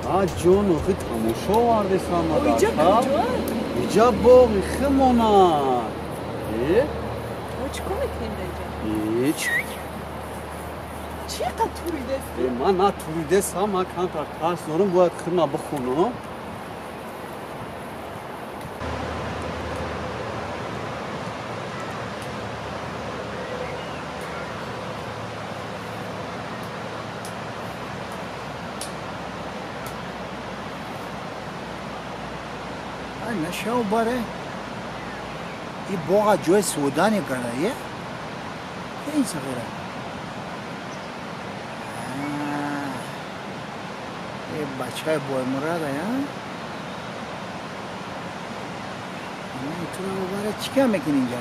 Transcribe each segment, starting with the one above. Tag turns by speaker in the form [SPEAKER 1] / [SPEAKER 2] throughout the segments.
[SPEAKER 1] جون خی تماشا ورده سامد
[SPEAKER 2] اینجا کجا؟
[SPEAKER 1] اینجا باغی خمونا
[SPEAKER 2] چی کار میکنی اینجا؟
[SPEAKER 1] هیچ
[SPEAKER 2] چقدر توریده؟
[SPEAKER 1] من نه توریده سام من کنتر ترس دارم باید خیمه بخونم
[SPEAKER 3] نشاو باره این باغ جای سودانی کنه یه؟ این صغیره این بچه های بای مراده یا؟ تو رو باره چی که میکنی اینجا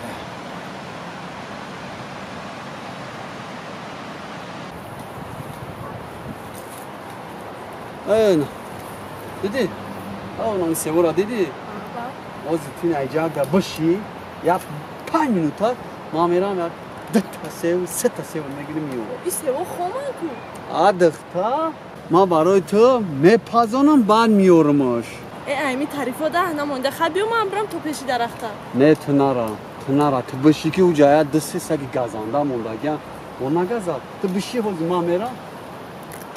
[SPEAKER 3] را؟
[SPEAKER 1] این دیدی؟ اونم سیورا دیدی؟ وازتین ایجاب ده باشی یا 5 minute ما میرم یک 2 تا سیو 3 تا سیو میگیریم میوه
[SPEAKER 2] این سیو خومن کو؟
[SPEAKER 1] آدختا ما برای تو میپزانم بعد میارمش
[SPEAKER 2] ایمی تعریفا ده نمونده خب بیام من برم تو پیشی درخته
[SPEAKER 1] نه تو نرا تو باشی که او جای دستی سگی گازانده مونده گیا و نگازد تو باشی خود ما میرم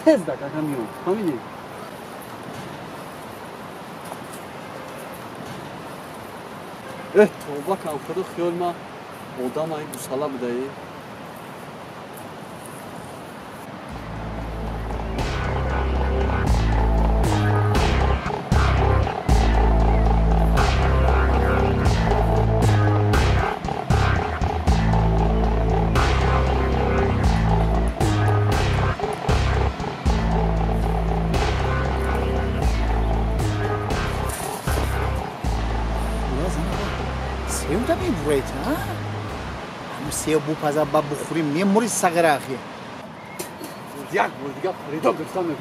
[SPEAKER 1] تز دکه میام همینی توبه کن خدا خیال ما آدم این 2 ساله بوده ای
[SPEAKER 3] سیو تا میبورید ها؟ همون سیو بو پزا با بخوریم میموری سقره اخیه
[SPEAKER 1] یک بار دیگه فریدا گفتم میگم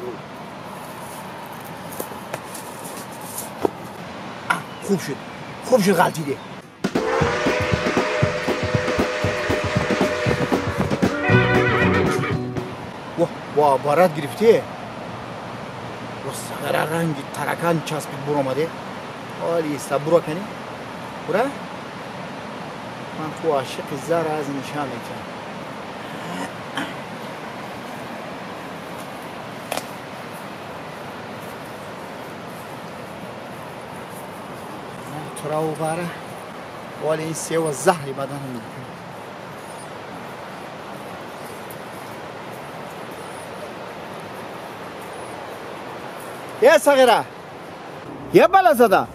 [SPEAKER 3] خوب شد غلطیده واه بارت گرفته و سقره رنگی ترکان چسبید برو آمده حالی ایستا برو کنی برو من تو عاشق زر از نشان میکنم تو را باره ولی این سیو زهری بدن هم میکنه یه صغیره یه بلا زده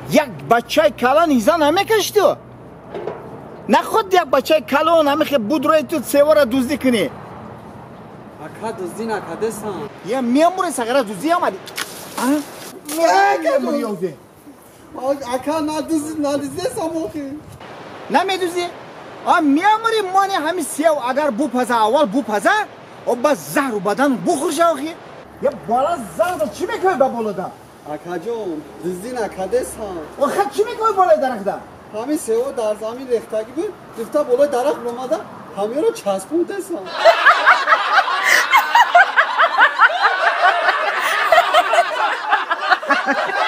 [SPEAKER 3] یک بچه کلان ایزان همه کشتی نه خود یک بچه کلان همه که بود روی تو سیوه را دوزدی کنی
[SPEAKER 1] اکا دوزدی نکده سان
[SPEAKER 3] یه میامور صغیره دوزدی آمدی میاموری اوزی
[SPEAKER 1] اکا ندوزدی سان موخی
[SPEAKER 3] نمیدوزی؟ میاموری مانی همین سیو اگر بو پزه اول بو پزه و بس زهر و بدن بخور شاخی یه بالا زهر چی میکنی با بالا دا؟
[SPEAKER 1] اکا جون دوزدی نکده سان
[SPEAKER 3] و خد چی میکنی بالای درخت دا؟
[SPEAKER 1] همین سیو در زمین ریختگی بود گفته بالای درخت اومده همه رو چسبونده سان
[SPEAKER 3] ha ha ha